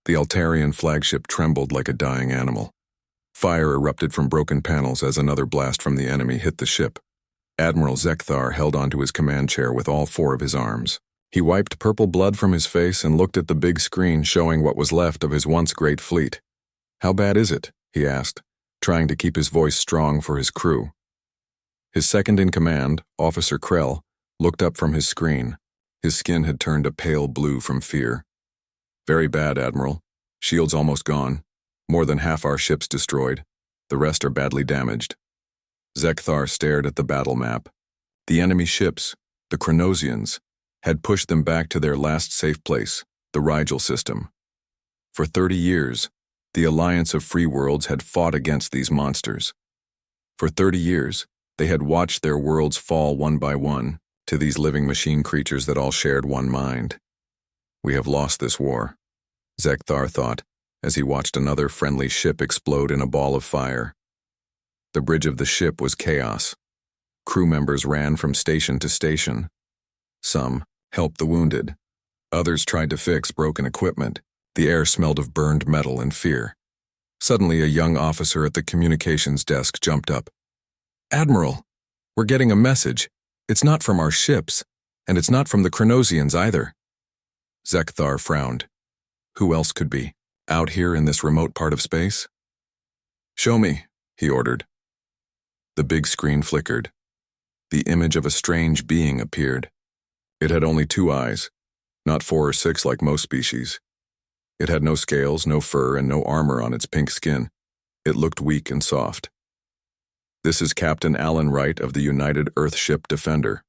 The Altarian flagship trembled like a dying animal. Fire erupted from broken panels as another blast from the enemy hit the ship. Admiral Zekthar held onto his command chair with all four of his arms. He wiped purple blood from his face and looked at the big screen showing what was left of his once great fleet. "How bad is it?" he asked, trying to keep his voice strong for his crew. His second-in-command, Officer Krell, looked up from his screen. His skin had turned a pale blue from fear. "Very bad, Admiral. Shields almost gone. More than half our ships destroyed. The rest are badly damaged." Zekthar stared at the battle map. The enemy ships, the Chronosians, had pushed them back to their last safe place, the Rigel system. For 30 years, the Alliance of Free Worlds had fought against these monsters. For 30 years, they had watched their worlds fall one by one to these living machine creatures that all shared one mind. "We have lost this war," Zekthar thought, as he watched another friendly ship explode in a ball of fire. The bridge of the ship was chaos. Crew members ran from station to station. Some helped the wounded. Others tried to fix broken equipment. The air smelled of burned metal and fear. Suddenly, a young officer at the communications desk jumped up. "Admiral, we're getting a message. It's not from our ships, and it's not from the Chronosians either." Zekthar frowned. Who else could be? Out here in this remote part of space? "Show me," he ordered. The big screen flickered. The image of a strange being appeared. It had only 2 eyes, not 4 or 6 like most species. It had no scales, no fur, and no armor on its pink skin. It looked weak and soft. "This is Captain Alan Wright of the United Earthship Defender,"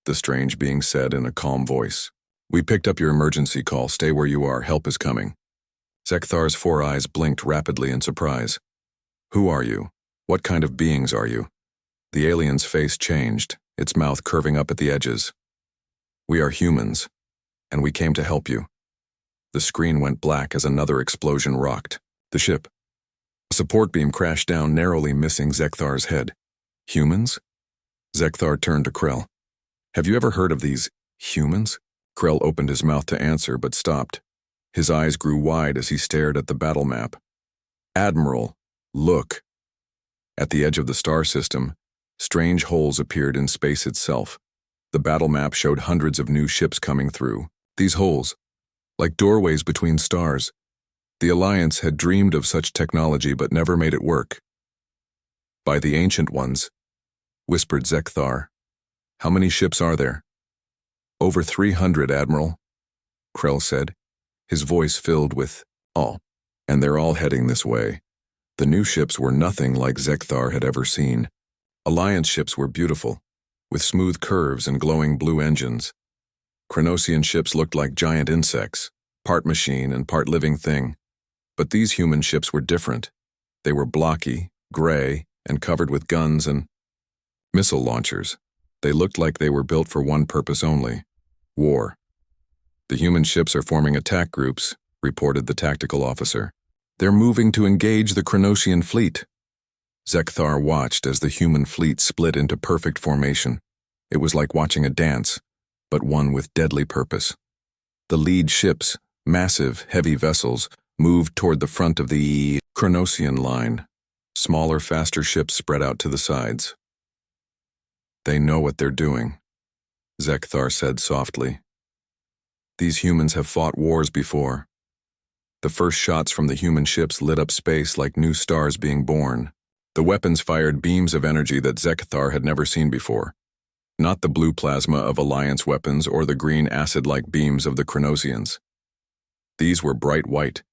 the strange being said in a calm voice. "We picked up your emergency call. Stay where you are. Help is coming." Zekthar's 4 eyes blinked rapidly in surprise. "Who are you? What kind of beings are you?" The alien's face changed, its mouth curving up at the edges. "We are humans, and we came to help you." The screen went black as another explosion rocked the ship. A support beam crashed down, narrowly missing Zekthar's head. "Humans?" Zekthar turned to Krell. "Have you ever heard of these humans?" Krell opened his mouth to answer but stopped. His eyes grew wide as he stared at the battle map. "Admiral, look." At the edge of the star system, strange holes appeared in space itself. The battle map showed hundreds of new ships coming through. These holes, like doorways between stars. The Alliance had dreamed of such technology but never made it work. "By the Ancient Ones," whispered Zekthar. "How many ships are there?" "Over 300, Admiral," Krell said, his voice filled with awe. "And they're all heading this way." The new ships were nothing like Zekthar had ever seen. Alliance ships were beautiful, with smooth curves and glowing blue engines. Chronosian ships looked like giant insects, part machine and part living thing. But these human ships were different. They were blocky, gray, and covered with guns and missile launchers. They looked like they were built for one purpose only: war. "The human ships are forming attack groups," reported the tactical officer. "They're moving to engage the Chronosian fleet." Zekthar watched as the human fleet split into perfect formation. It was like watching a dance, but one with deadly purpose. The lead ships, massive, heavy vessels, moved toward the front of the Chronosian line. Smaller, faster ships spread out to the sides. "They know what they're doing," Zekthar said softly. "These humans have fought wars before." The first shots from the human ships lit up space like new stars being born. The weapons fired beams of energy that Zekthar had never seen before. Not the blue plasma of Alliance weapons or the green acid-like beams of the Chronosians. These were bright white,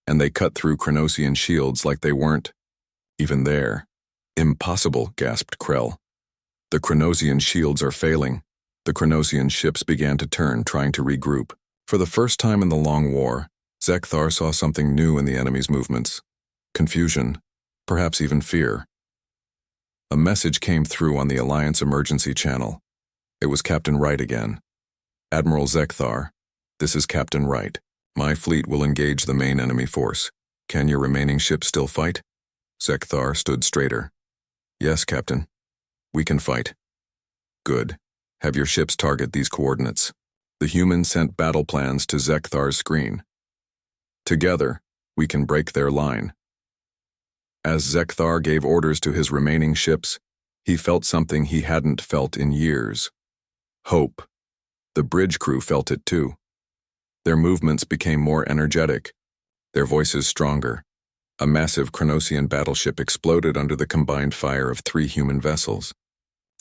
and they cut through Chronosian shields like they weren't even there. "Impossible," gasped Krell. "The Chronosian shields are failing." The Chronosian ships began to turn, trying to regroup. For the first time in the long war, Zekthar saw something new in the enemy's movements. Confusion, perhaps even fear. A message came through on the Alliance emergency channel. It was Captain Wright again. "Admiral Zekthar, this is Captain Wright. My fleet will engage the main enemy force. Can your remaining ships still fight?" Zekthar stood straighter. "Yes, Captain. We can fight." "Good. Have your ships target these coordinates." The human sent battle plans to Zekthar's screen. Together, we can break their line. As Zekthar gave orders to his remaining ships, he felt something he hadn't felt in years. Hope. The bridge crew felt it too. Their movements became more energetic, their voices stronger. A massive Chronosian battleship exploded under the combined fire of 3 human vessels.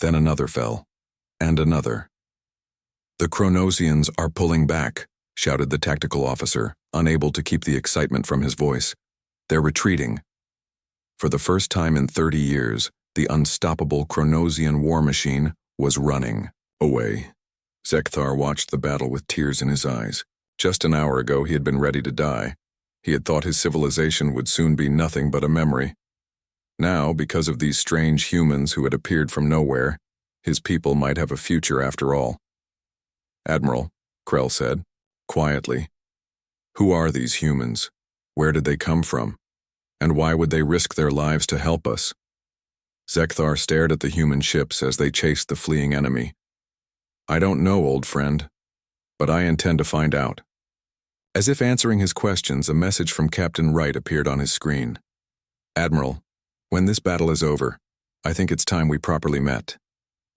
Then another fell, and another. "The Chronosians are pulling back," shouted the tactical officer, unable to keep the excitement from his voice. "They're retreating." For the first time in 30 years, the unstoppable Chronosian war machine was running away. Zekthar watched the battle with tears in his eyes. Just an hour ago he had been ready to die. He had thought his civilization would soon be nothing but a memory. Now, because of these strange humans who had appeared from nowhere, his people might have a future after all. "Admiral," Krell said, quietly, "who are these humans? Where did they come from? And why would they risk their lives to help us?" Zekthar stared at the human ships as they chased the fleeing enemy. "I don't know, old friend, but I intend to find out." As if answering his questions, a message from Captain Wright appeared on his screen. "Admiral, when this battle is over, I think it's time we properly met.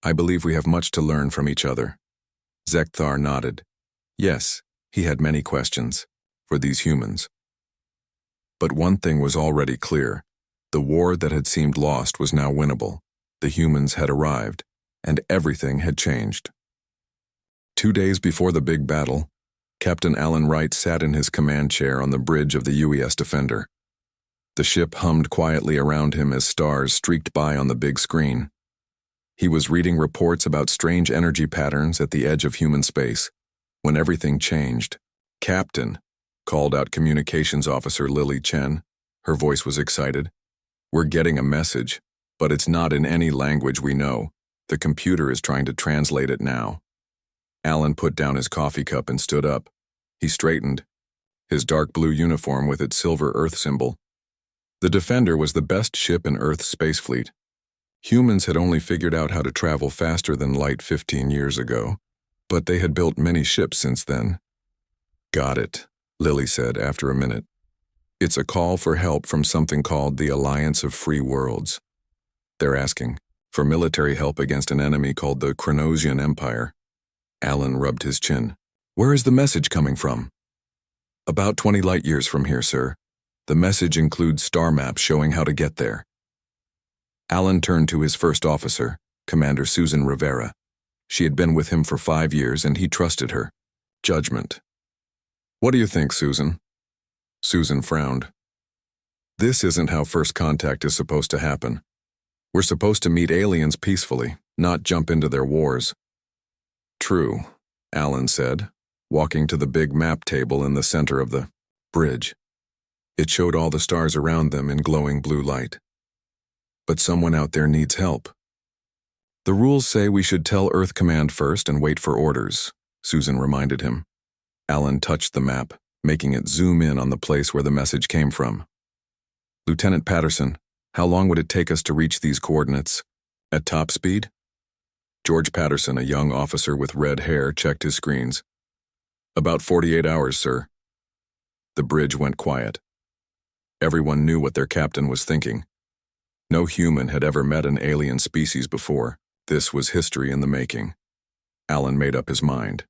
I believe we have much to learn from each other." Zekthar nodded. Yes, he had many questions for these humans. But one thing was already clear. The war that had seemed lost was now winnable. The humans had arrived, and everything had changed. 2 days before the big battle, Captain Alan Wright sat in his command chair on the bridge of the UES Defender. The ship hummed quietly around him as stars streaked by on the big screen. He was reading reports about strange energy patterns at the edge of human space, when everything changed. "Captain," called out Communications Officer Lily Chen. Her voice was excited. "We're getting a message, but it's not in any language we know. The computer is trying to translate it now." Alan put down his coffee cup and stood up. He straightened, his dark blue uniform with its silver Earth symbol. The Defender was the best ship in Earth's space fleet. Humans had only figured out how to travel faster than light 15 years ago, but they had built many ships since then. "Got it," Lily said after a minute. "It's a call for help from something called the Alliance of Free Worlds. They're asking for military help against an enemy called the Chronosian Empire." Alan rubbed his chin. "Where is the message coming from?" "About 20 light years from here, sir. The message includes star maps showing how to get there." Alan turned to his first officer, Commander Susan Rivera. She had been with him for 5 years and he trusted her. Judgment. "What do you think, Susan?" Susan frowned. "This isn't how first contact is supposed to happen. We're supposed to meet aliens peacefully, not jump into their wars." "True," Alan said, walking to the big map table in the center of the bridge. It showed all the stars around them in glowing blue light. "But someone out there needs help." "The rules say we should tell Earth Command first and wait for orders," Susan reminded him. Alan touched the map, making it zoom in on the place where the message came from. "Lieutenant Patterson, how long would it take us to reach these coordinates? At top speed?" George Patterson, a young officer with red hair, checked his screens. "About 48 hours, sir." The bridge went quiet. Everyone knew what their captain was thinking. No human had ever met an alien species before. This was history in the making. Alan made up his mind.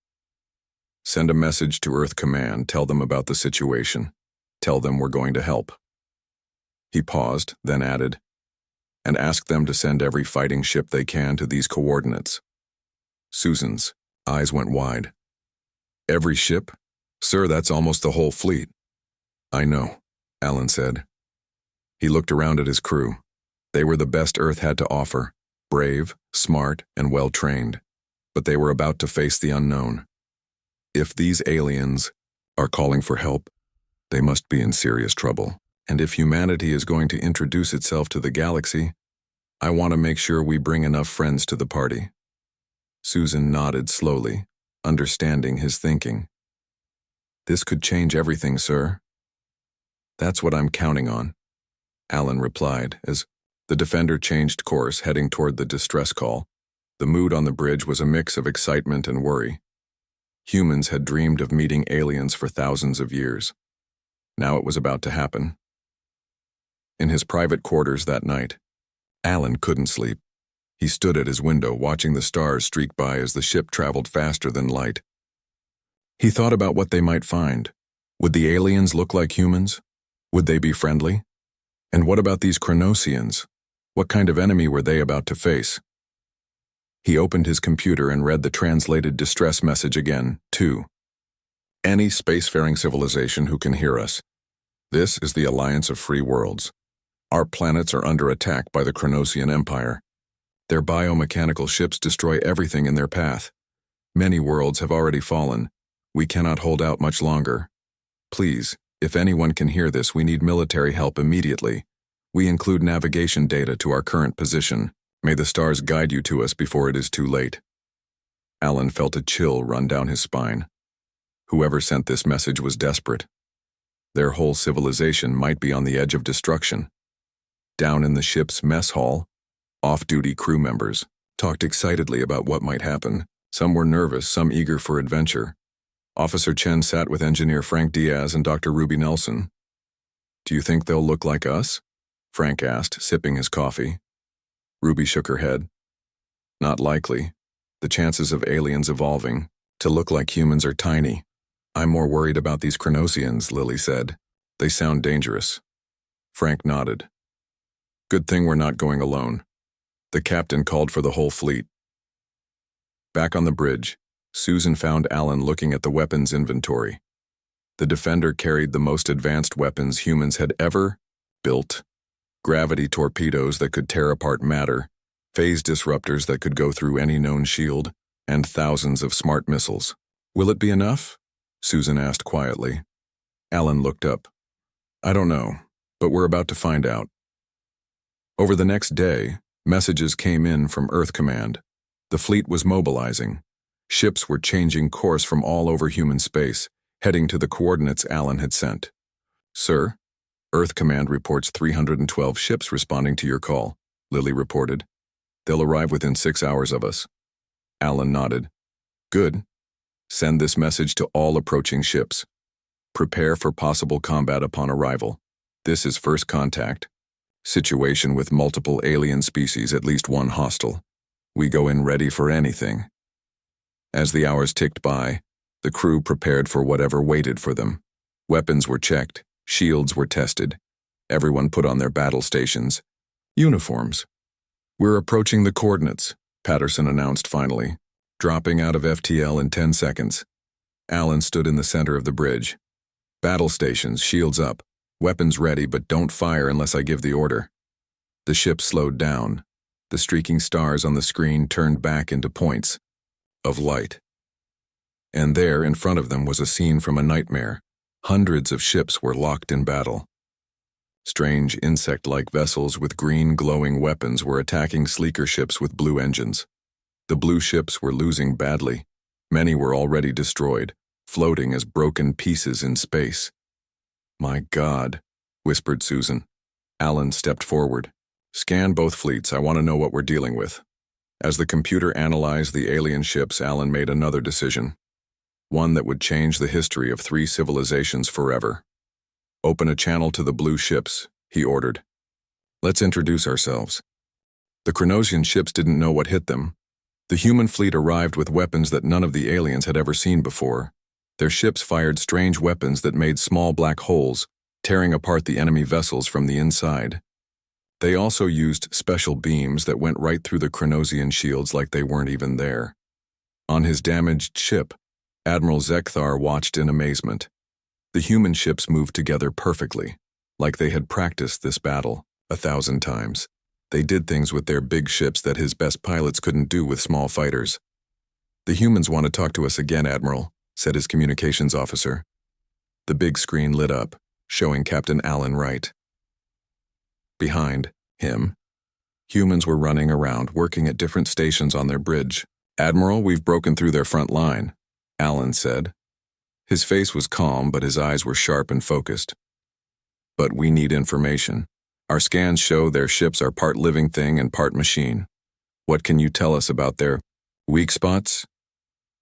"Send a message to Earth Command, tell them about the situation. Tell them we're going to help." He paused, then added, "And ask them to send every fighting ship they can to these coordinates." Susan's eyes went wide. "Every ship? Sir, that's almost the whole fleet." "I know," Alan said. He looked around at his crew. They were the best Earth had to offer, brave, smart, and well-trained. But they were about to face the unknown. If these aliens are calling for help, they must be in serious trouble. And if humanity is going to introduce itself to the galaxy, I want to make sure we bring enough friends to the party. Susan nodded slowly, understanding his thinking. "This could change everything, sir." "That's what I'm counting on," Alan replied as the Defender changed course, heading toward the distress call. The mood on the bridge was a mix of excitement and worry. Humans had dreamed of meeting aliens for thousands of years. Now it was about to happen. In his private quarters that night, Alan couldn't sleep. He stood at his window watching the stars streak by as the ship traveled faster than light. He thought about what they might find. Would the aliens look like humans? Would they be friendly? And what about these Chronosians? What kind of enemy were they about to face? He opened his computer and read the translated distress message again, too. Any spacefaring civilization who can hear us. This is the Alliance of Free Worlds. Our planets are under attack by the Chronosian Empire. Their biomechanical ships destroy everything in their path. Many worlds have already fallen. We cannot hold out much longer. Please, if anyone can hear this, we need military help immediately. We include navigation data to our current position. May the stars guide you to us before it is too late. Alan felt a chill run down his spine. Whoever sent this message was desperate. Their whole civilization might be on the edge of destruction. Down in the ship's mess hall, off-duty crew members talked excitedly about what might happen. Some were nervous, some eager for adventure. Officer Chen sat with Engineer Frank Diaz and Dr. Ruby Nelson. "Do you think they'll look like us?" Frank asked, sipping his coffee. Ruby shook her head. "Not likely. The chances of aliens evolving to look like humans are tiny." "I'm more worried about these Chronosians," Lily said. "They sound dangerous." Frank nodded. "Good thing we're not going alone." The captain called for the whole fleet. Back on the bridge, Susan found Alan looking at the weapons inventory. The Defender carried the most advanced weapons humans had ever built. Gravity torpedoes that could tear apart matter, phase disruptors that could go through any known shield, and thousands of smart missiles. "Will it be enough?" Susan asked quietly. Alan looked up. "I don't know, but we're about to find out." Over the next day, messages came in from Earth Command. The fleet was mobilizing. Ships were changing course from all over human space, heading to the coordinates Alan had sent. "Sir, Earth Command reports 312 ships responding to your call," Lily reported. "They'll arrive within 6 hours of us." Alan nodded. "Good. Send this message to all approaching ships. Prepare for possible combat upon arrival. This is first contact. Situation with multiple alien species, at least one hostile. We go in ready for anything." As the hours ticked by, the crew prepared for whatever waited for them. Weapons were checked, shields were tested. Everyone put on their battle stations. Uniforms. "We're approaching the coordinates," Patterson announced finally, dropping out of FTL in 10 seconds. Alan stood in the center of the bridge. "Battle stations, shields up. Weapons ready, but don't fire unless I give the order." The ship slowed down. The streaking stars on the screen turned back into points of light. And there, in front of them, was a scene from a nightmare. Hundreds of ships were locked in battle. Strange insect-like vessels with green glowing weapons were attacking sleeker ships with blue engines. The blue ships were losing badly. Many were already destroyed, floating as broken pieces in space. "My God," whispered Susan. Alan stepped forward. "Scan both fleets. I want to know what we're dealing with." As the computer analyzed the alien ships, Alan made another decision. One that would change the history of 3 civilizations forever. "Open a channel to the blue ships," he ordered. "Let's introduce ourselves." The Chronosian ships didn't know what hit them. The human fleet arrived with weapons that none of the aliens had ever seen before. Their ships fired strange weapons that made small black holes, tearing apart the enemy vessels from the inside. They also used special beams that went right through the Chronosian shields like they weren't even there. On his damaged ship, Admiral Zekthar watched in amazement. The human ships moved together perfectly, like they had practiced this battle 1,000 times. They did things with their big ships that his best pilots couldn't do with small fighters. "The humans want to talk to us again, Admiral," said his communications officer. The big screen lit up, showing Captain Alan Wright. Behind him, humans were running around, working at different stations on their bridge. "Admiral, we've broken through their front line," Alan said. His face was calm, but his eyes were sharp and focused. "But we need information. Our scans show their ships are part living thing and part machine. What can you tell us about their weak spots?"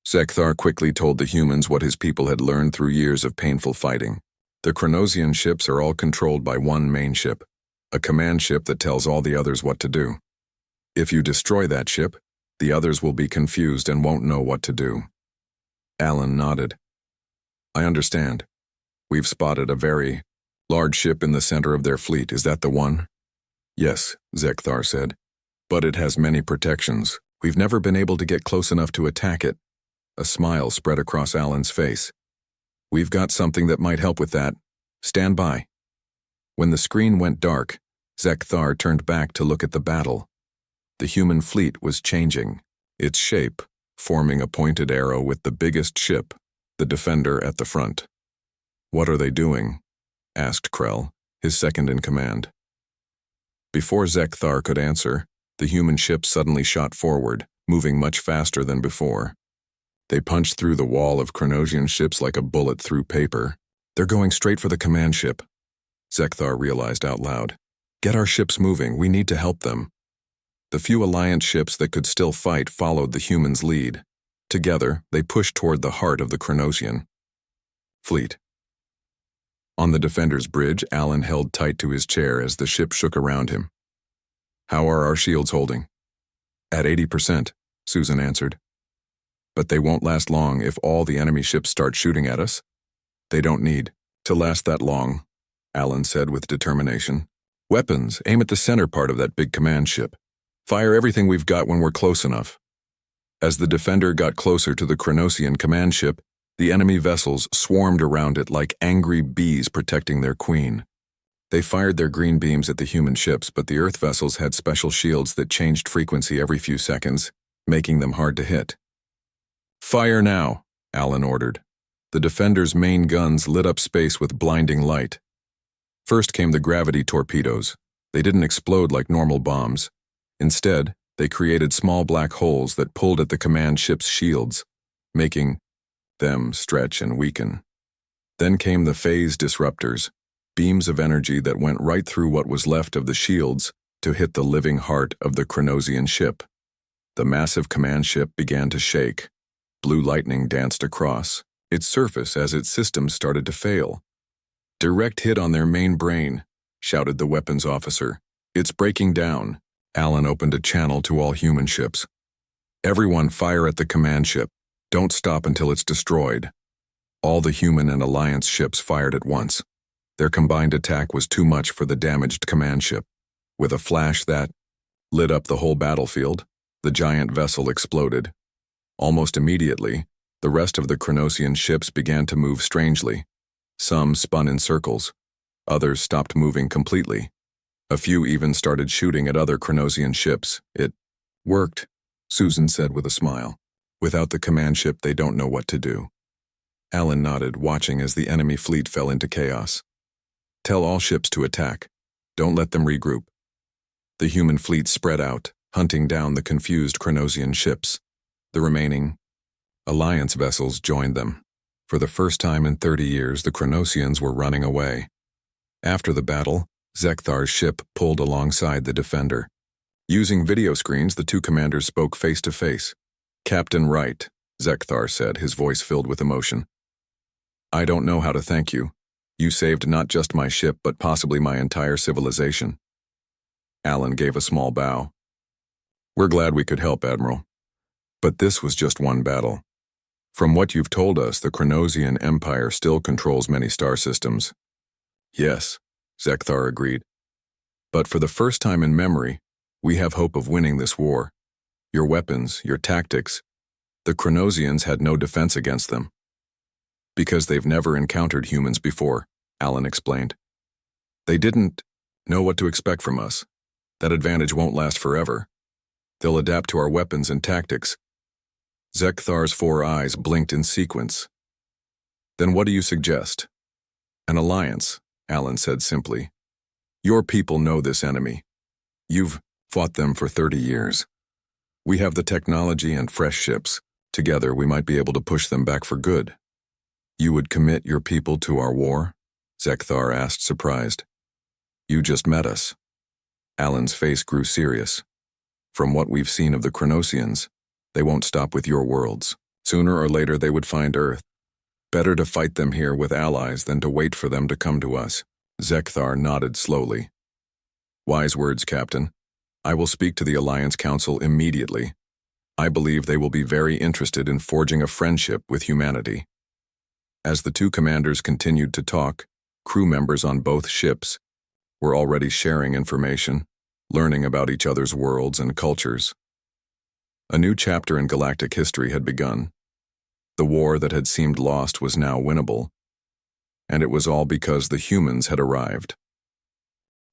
Zekthar quickly told the humans what his people had learned through years of painful fighting. The Chronosian ships are all controlled by one main ship, a command ship that tells all the others what to do. If you destroy that ship, the others will be confused and won't know what to do. Alan nodded. I understand. We've spotted a very large ship in the center of their fleet. Is that the one? Yes, Zekthar said. But it has many protections. We've never been able to get close enough to attack it. A smile spread across Alan's face. We've got something that might help with that. Stand by. When the screen went dark, Zekthar turned back to look at the battle. The human fleet was changing, its shape forming a pointed arrow with the biggest ship, the Defender, at the front. What are they doing? Asked Krell, his second in command. Before Zekthar could answer, the human ship suddenly shot forward, moving much faster than before. They punched through the wall of Chronosian ships like a bullet through paper. They're going straight for the command ship, Zekthar realized out loud. Get our ships moving, we need to help them. The few Alliance ships that could still fight followed the humans' lead. Together, they pushed toward the heart of the Chronosian fleet. On the Defender's bridge, Alan held tight to his chair as the ship shook around him. How are our shields holding? At 80%, Susan answered. But they won't last long if all the enemy ships start shooting at us. They don't need to last that long, Alan said with determination. Weapons, aim at the center part of that big command ship. Fire everything we've got when we're close enough. As the Defender got closer to the Chronosian command ship, the enemy vessels swarmed around it like angry bees protecting their queen. They fired their green beams at the human ships, but the Earth vessels had special shields that changed frequency every few seconds, making them hard to hit. Fire now, Alan ordered. The Defender's main guns lit up space with blinding light. First came the gravity torpedoes. They didn't explode like normal bombs. Instead, they created small black holes that pulled at the command ship's shields, making them stretch and weaken. Then came the phase disruptors, beams of energy that went right through what was left of the shields to hit the living heart of the Chronosian ship. The massive command ship began to shake. Blue lightning danced across its surface as its systems started to fail. Direct hit on their main brain, shouted the weapons officer. It's breaking down. Alan opened a channel to all human ships. Everyone fire at the command ship. Don't stop until it's destroyed. All the human and Alliance ships fired at once. Their combined attack was too much for the damaged command ship. With a flash that lit up the whole battlefield, the giant vessel exploded. Almost immediately, the rest of the Chronosian ships began to move strangely. Some spun in circles. Others stopped moving completely. A few even started shooting at other Chronosian ships. It worked, Susan said with a smile. Without the command ship, they don't know what to do. Alan nodded, watching as the enemy fleet fell into chaos. Tell all ships to attack. Don't let them regroup. The human fleet spread out, hunting down the confused Chronosian ships. The remaining Alliance vessels joined them. For the first time in 30 years, the Chronosians were running away. After the battle, Zekthar's ship pulled alongside the Defender. Using video screens, the two commanders spoke face to face. Captain Wright, Zekthar said, his voice filled with emotion. I don't know how to thank you. You saved not just my ship, but possibly my entire civilization. Alan gave a small bow. We're glad we could help, Admiral. But this was just one battle. From what you've told us, the Chronosian Empire still controls many star systems. Yes, Zekthar agreed. But for the first time in memory, we have hope of winning this war. Your weapons, your tactics, the Chronosians had no defense against them. Because they've never encountered humans before, Alan explained. They didn't know what to expect from us. That advantage won't last forever. They'll adapt to our weapons and tactics. Zekthar's 4 eyes blinked in sequence. Then what do you suggest? An alliance, Alan said simply. Your people know this enemy. You've fought them for 30 years. We have the technology and fresh ships. Together we might be able to push them back for good. You would commit your people to our war? Zekthar asked, surprised. You just met us. Alan's face grew serious. From what we've seen of the Chronosians, they won't stop with your worlds. Sooner or later they would find Earth. Better to fight them here with allies than to wait for them to come to us. Zekthar nodded slowly. Wise words, Captain. I will speak to the Alliance Council immediately. I believe they will be very interested in forging a friendship with humanity. As the two commanders continued to talk, crew members on both ships were already sharing information, learning about each other's worlds and cultures. A new chapter in galactic history had begun. The war that had seemed lost was now winnable, and it was all because the humans had arrived.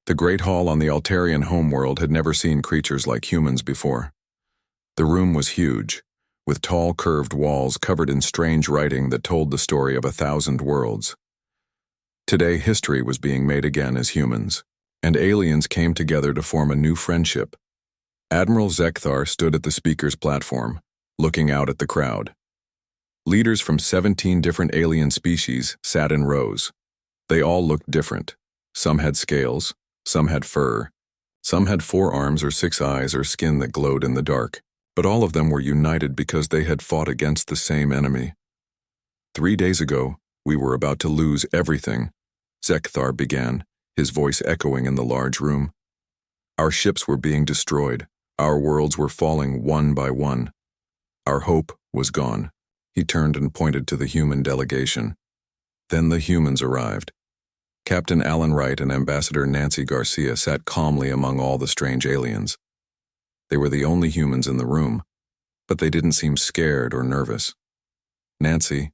The Great Hall on the Altarian homeworld had never seen creatures like humans before. The room was huge, with tall curved walls covered in strange writing that told the story of 1,000 worlds. Today, history was being made again as humans, and aliens came together to form a new friendship. Admiral Zekthar stood at the speaker's platform, looking out at the crowd. Leaders from 17 different alien species sat in rows. They all looked different. Some had scales, some had fur, some had 4 arms or 6 eyes or skin that glowed in the dark, but all of them were united because they had fought against the same enemy. 3 days ago, we were about to lose everything, Zekthar began, his voice echoing in the large room. Our ships were being destroyed. Our worlds were falling one by one. Our hope was gone. He turned and pointed to the human delegation. Then the humans arrived. Captain Alan Wright and Ambassador Nancy Garcia sat calmly among all the strange aliens. They were the only humans in the room, but they didn't seem scared or nervous. Nancy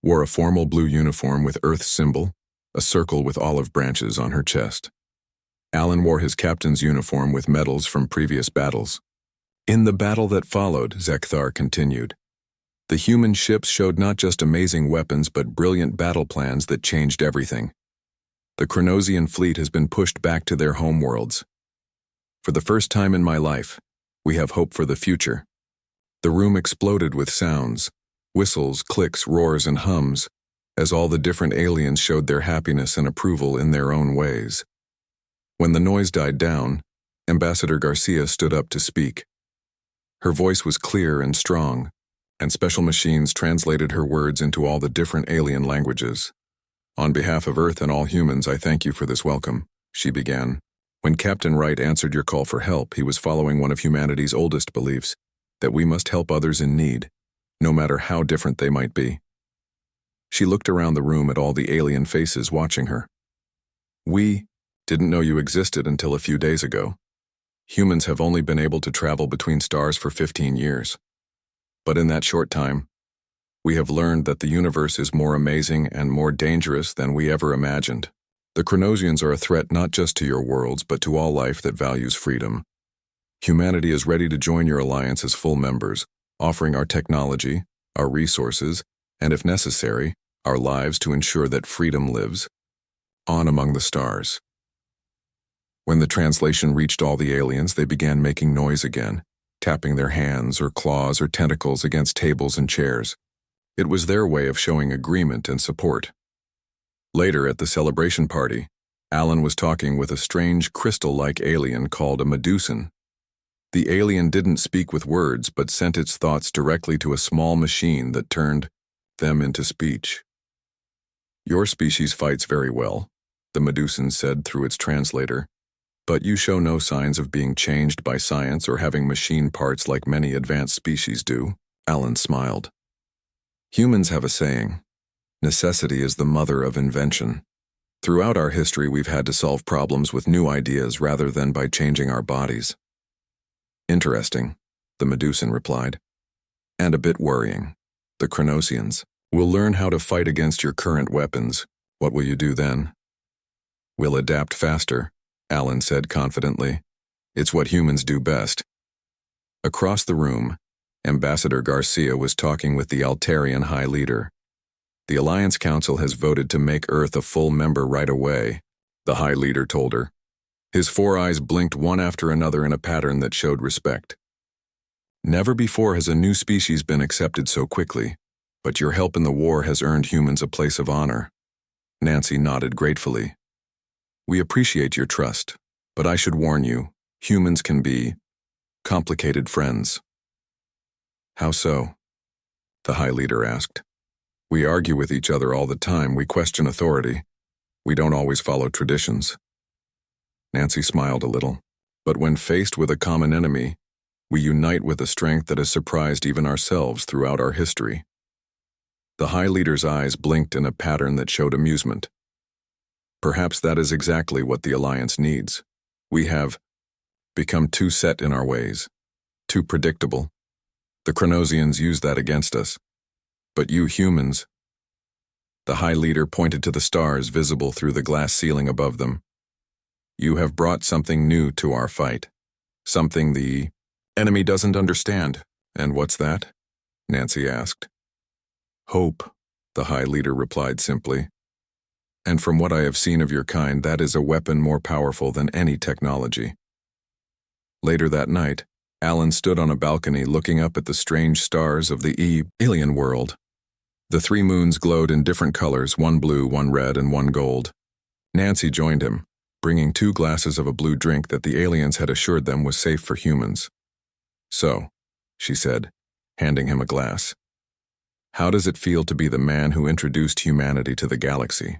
wore a formal blue uniform with Earth's symbol, a circle with olive branches on her chest. Alan wore his captain's uniform with medals from previous battles. In the battle that followed, Zekthar continued, the human ships showed not just amazing weapons but brilliant battle plans that changed everything. The Chronosian fleet has been pushed back to their homeworlds. For the first time in my life, we have hope for the future. The room exploded with sounds, whistles, clicks, roars, and hums, as all the different aliens showed their happiness and approval in their own ways. When the noise died down, Ambassador Garcia stood up to speak. Her voice was clear and strong, and special machines translated her words into all the different alien languages. On behalf of Earth and all humans, I thank you for this welcome, she began. When Captain Wright answered your call for help, he was following one of humanity's oldest beliefs, that we must help others in need, no matter how different they might be. She looked around the room at all the alien faces watching her. We didn't know you existed until a few days ago. Humans have only been able to travel between stars for 15 years. But in that short time, we have learned that the universe is more amazing and more dangerous than we ever imagined. The Chronosians are a threat not just to your worlds, but to all life that values freedom. Humanity is ready to join your alliance as full members, offering our technology, our resources, and if necessary, our lives to ensure that freedom lives on among the stars. When the translation reached all the aliens, they began making noise again, tapping their hands or claws or tentacles against tables and chairs. It was their way of showing agreement and support. Later at the celebration party, Alan was talking with a strange crystal-like alien called a Medusan. The alien didn't speak with words but sent its thoughts directly to a small machine that turned them into speech. Your species fights very well, the Medusan said through its translator, but you show no signs of being changed by science or having machine parts like many advanced species do. Alan smiled. Humans have a saying, necessity is the mother of invention. Throughout our history, we've had to solve problems with new ideas rather than by changing our bodies. Interesting, the Medusan replied. And a bit worrying. The Chronosians will learn how to fight against your current weapons. What will you do then? We'll adapt faster, Alan said confidently. It's what humans do best. Across the room, Ambassador Garcia was talking with the Altarian High Leader. The Alliance Council has voted to make Earth a full member right away, the High Leader told her. His 4 eyes blinked one after another in a pattern that showed respect. Never before has a new species been accepted so quickly, but your help in the war has earned humans a place of honor. Nancy nodded gratefully. We appreciate your trust, but I should warn you, humans can be complicated friends. How so? The High Leader asked. We argue with each other all the time. We question authority. We don't always follow traditions." Nancy smiled a little. "But when faced with a common enemy, we unite with a strength that has surprised even ourselves throughout our history." The High Leader's eyes blinked in a pattern that showed amusement. "Perhaps that is exactly what the Alliance needs. We have become too set in our ways, too predictable. The Chronosians use that against us. But you humans—" The High Leader pointed to the stars visible through the glass ceiling above them. "You have brought something new to our fight. Something the enemy doesn't understand." "And what's that?" Nancy asked. "Hope," the High Leader replied simply. "And from what I have seen of your kind, that is a weapon more powerful than any technology." Later that night, Alan stood on a balcony looking up at the strange stars of the alien world. The 3 moons glowed in different colors, one blue, one red, and one gold. Nancy joined him, bringing 2 glasses of a blue drink that the aliens had assured them was safe for humans. "So," she said, handing him a glass, "how does it feel to be the man who introduced humanity to the galaxy?"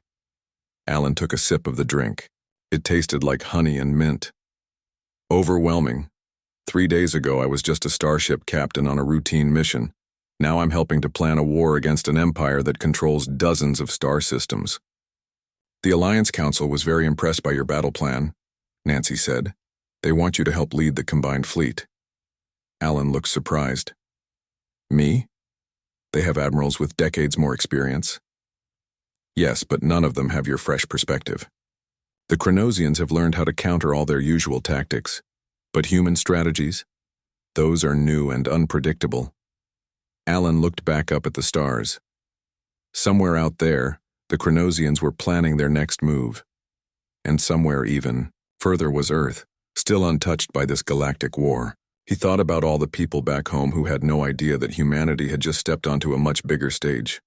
Alan took a sip of the drink. It tasted like honey and mint. "Overwhelming. 3 days ago I was just a starship captain on a routine mission. Now I'm helping to plan a war against an empire that controls dozens of star systems." "The Alliance Council was very impressed by your battle plan," Nancy said. "They want you to help lead the combined fleet." Alan looked surprised. "Me? They have admirals with decades more experience." "Yes, but none of them have your fresh perspective. The Chronosians have learned how to counter all their usual tactics, but human strategies? Those are new and unpredictable." Alan looked back up at the stars. Somewhere out there, the Chronosians were planning their next move. And somewhere even further was Earth, still untouched by this galactic war. He thought about all the people back home who had no idea that humanity had just stepped onto a much bigger stage.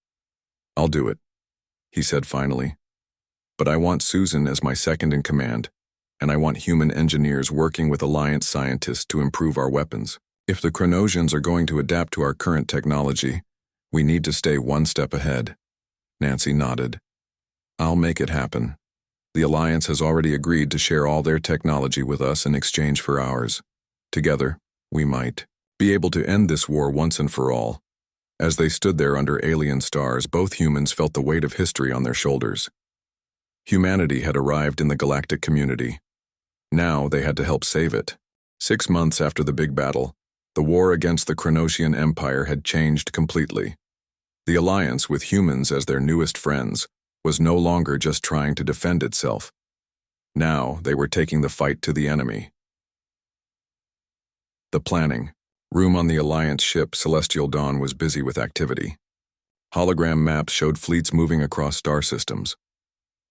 "I'll do it," he said finally. "But I want Susan as my second in command, and I want human engineers working with Alliance scientists to improve our weapons. If the Chronosians are going to adapt to our current technology, we need to stay one step ahead." Nancy nodded. "I'll make it happen. The Alliance has already agreed to share all their technology with us in exchange for ours. Together, we might be able to end this war once and for all." As they stood there under alien stars, both humans felt the weight of history on their shoulders. Humanity had arrived in the galactic community. Now they had to help save it. 6 months after the big battle, the war against the Chronosian Empire had changed completely. The Alliance, with humans as their newest friends, was no longer just trying to defend itself. Now they were taking the fight to the enemy. The planning room on the Alliance ship Celestial Dawn was busy with activity. Hologram maps showed fleets moving across star systems.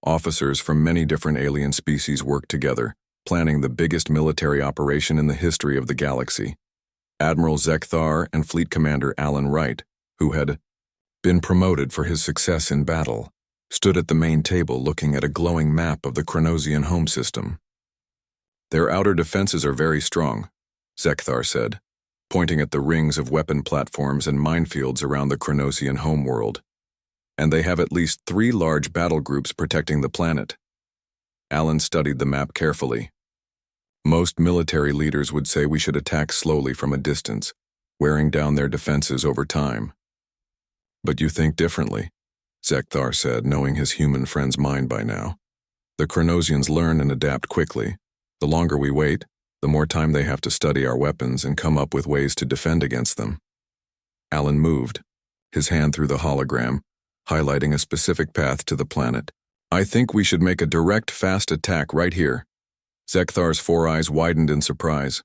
Officers from many different alien species worked together, planning the biggest military operation in the history of the galaxy. Admiral Zekthar and Fleet Commander Alan Wright, who had been promoted for his success in battle, stood at the main table looking at a glowing map of the Chronosian home system. "Their outer defenses are very strong," Zekthar said, pointing at the rings of weapon platforms and minefields around the Chronosian homeworld. "And they have at least 3 large battle groups protecting the planet." Alan studied the map carefully. "Most military leaders would say we should attack slowly from a distance, wearing down their defenses over time." "But you think differently," Zekthar said, knowing his human friend's mind by now. "The Chronosians learn and adapt quickly. The longer we wait, the more time they have to study our weapons and come up with ways to defend against them." Alan moved, his hand through the hologram, highlighting a specific path to the planet. "I think we should make a direct, fast attack right here." Zekthar's 4 eyes widened in surprise.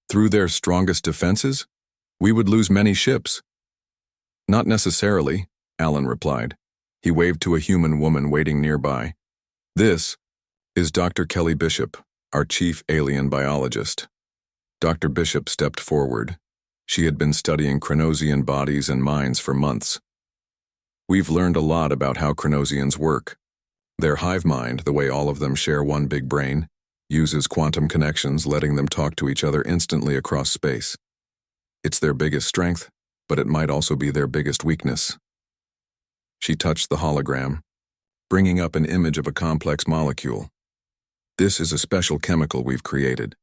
"Through their strongest defenses? We would lose many ships." "Not necessarily," Alan replied. He waved to a human woman waiting nearby. "This is Dr. Kelly Bishop, our chief alien biologist." Dr. Bishop stepped forward. She had been studying Chronosian bodies and minds for months. "We've learned a lot about how Chronosians work. Their hive mind, the way all of them share one big brain, uses quantum connections, letting them talk to each other instantly across space. It's their biggest strength, but it might also be their biggest weakness." She touched the hologram, bringing up an image of a complex molecule. This is a special chemical we've created.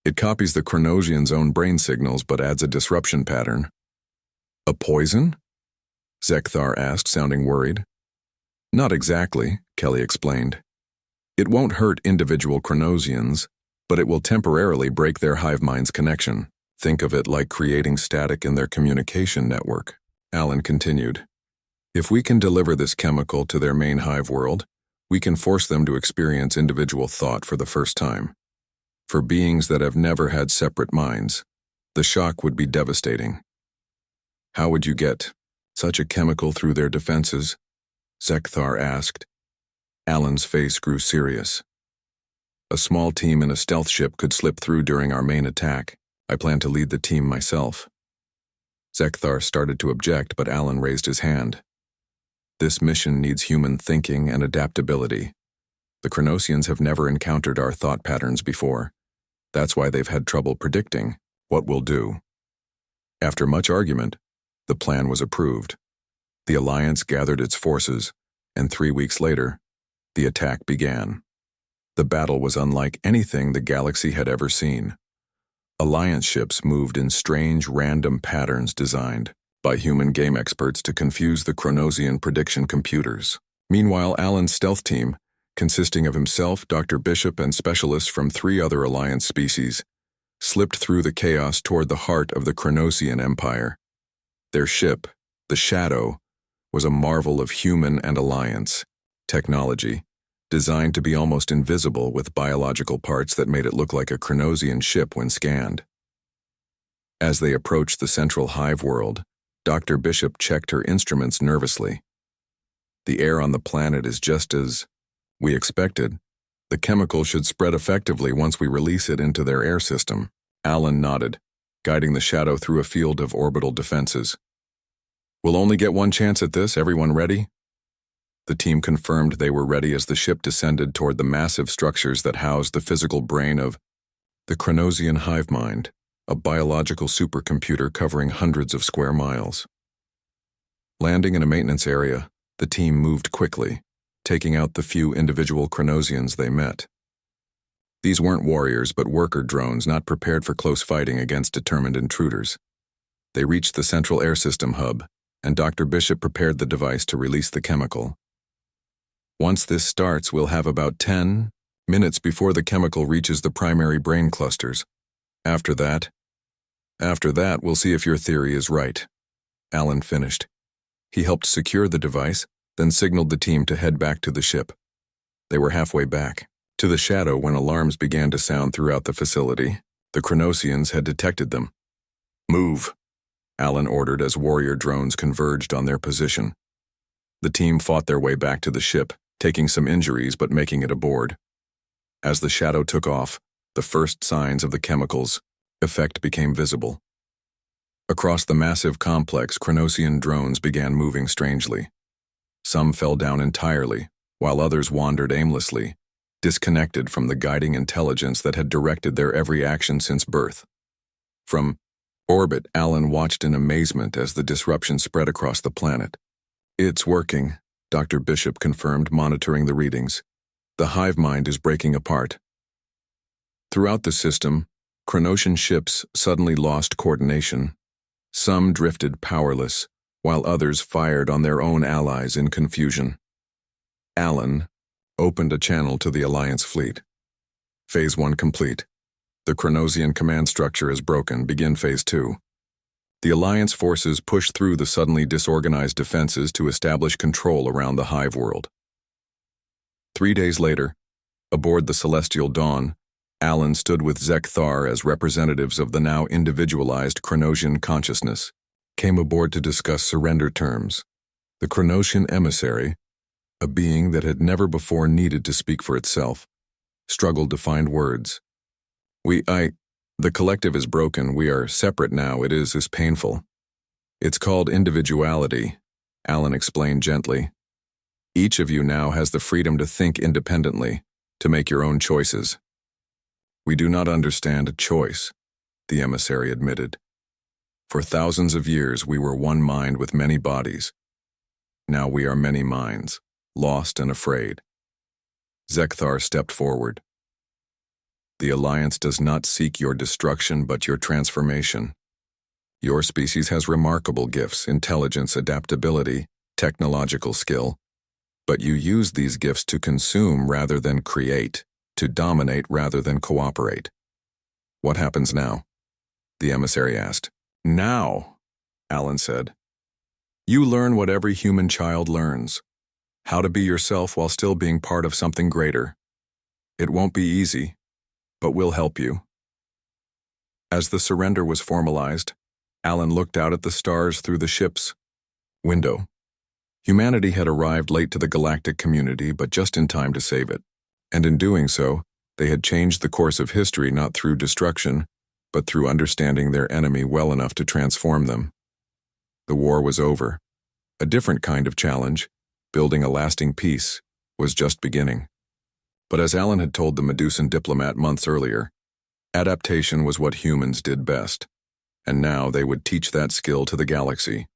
It copies the Chronosian's own brain signals but adds a disruption pattern. A poison? Zekthar asked, sounding worried. Not exactly, Kelly explained. It won't hurt individual Chronosians, but it will temporarily break their hive mind's connection. Think of it like creating static in their communication network. Alan continued. If we can deliver this chemical to their main hive world, we can force them to experience individual thought for the first time. For beings that have never had separate minds, the shock would be devastating. How would you get such a chemical through their defenses? Zekthar asked. Alan's face grew serious. A small team in a stealth ship could slip through during our main attack. I plan to lead the team myself. Zekthar started to object, but Alan raised his hand. This mission needs human thinking and adaptability. The Chronosians have never encountered our thought patterns before. That's why they've had trouble predicting what we'll do. After much argument, the plan was approved. The Alliance gathered its forces, and 3 weeks later, the attack began. The battle was unlike anything the galaxy had ever seen. Alliance ships moved in strange, random patterns designed by human game experts to confuse the Chronosian prediction computers. Meanwhile, Alan's stealth team, consisting of himself, Dr. Bishop, and specialists from 3 other Alliance species, slipped through the chaos toward the heart of the Chronosian Empire. Their ship, the Shadow, was a marvel of human and Alliance technology, designed to be almost invisible with biological parts that made it look like a Chronosian ship when scanned. As they approached the central hive world, Dr. Bishop checked her instruments nervously. The air on the planet is just as we expected. The chemical should spread effectively once we release it into their air system. Alan nodded, guiding the Shadow through a field of orbital defenses. We'll only get one chance at this. Everyone ready? The team confirmed they were ready as the ship descended toward the massive structures that housed the physical brain of the Chronosian hive mind, a biological supercomputer covering hundreds of square miles. Landing in a maintenance area, the team moved quickly, taking out the few individual Chronosians they met. These weren't warriors but worker drones not prepared for close fighting against determined intruders. They reached the central air system hub, and Dr. Bishop prepared the device to release the chemical. Once this starts, we'll have about 10 minutes before the chemical reaches the primary brain clusters. After that, we'll see if your theory is right. Alan finished. He helped secure the device, then signaled the team to head back to the ship. They were halfway back to the Shadow when alarms began to sound throughout the facility. The Chronosians had detected them. Move, Alan ordered as warrior drones converged on their position. The team fought their way back to the ship, taking some injuries but making it aboard. As the Shadow took off, the first signs of the chemical's effect became visible. Across the massive complex, Chronosian drones began moving strangely. Some fell down entirely, while others wandered aimlessly, disconnected from the guiding intelligence that had directed their every action since birth. From orbit, Alan watched in amazement as the disruption spread across the planet. It's working, Dr. Bishop confirmed, monitoring the readings. The hive mind is breaking apart. Throughout the system, Chronosian ships suddenly lost coordination. Some drifted powerless, while others fired on their own allies in confusion. Alan opened a channel to the Alliance fleet. Phase 1 complete. The Chronosian command structure is broken. Begin Phase 2. The Alliance forces pushed through the suddenly disorganized defenses to establish control around the hive world. 3 days later, aboard the Celestial Dawn, Alan stood with Zekthar as representatives of the now individualized Chronosian consciousness, came aboard to discuss surrender terms. The Chronosian emissary, a being that had never before needed to speak for itself, struggled to find words. The collective is broken. We are separate now. It is painful. It's called individuality, Alan explained gently. Each of you now has the freedom to think independently, to make your own choices. We do not understand a choice, the emissary admitted. For thousands of years we were one mind with many bodies. Now we are many minds, lost and afraid. Zekthar stepped forward. The Alliance does not seek your destruction but your transformation. Your species has remarkable gifts, intelligence, adaptability, technological skill, but you use these gifts to consume rather than create, to dominate rather than cooperate. What happens now? The emissary asked. Now, Alan said. You learn what every human child learns. How to be yourself while still being part of something greater. It won't be easy, but we'll help you. As the surrender was formalized, Alan looked out at the stars through the ship's window. Humanity had arrived late to the galactic community, but just in time to save it. And in doing so, they had changed the course of history not through destruction, but through understanding their enemy well enough to transform them. The war was over. A different kind of challenge, building a lasting peace, was just beginning. But as Alan had told the Medusan diplomat months earlier, adaptation was what humans did best, and now they would teach that skill to the galaxy.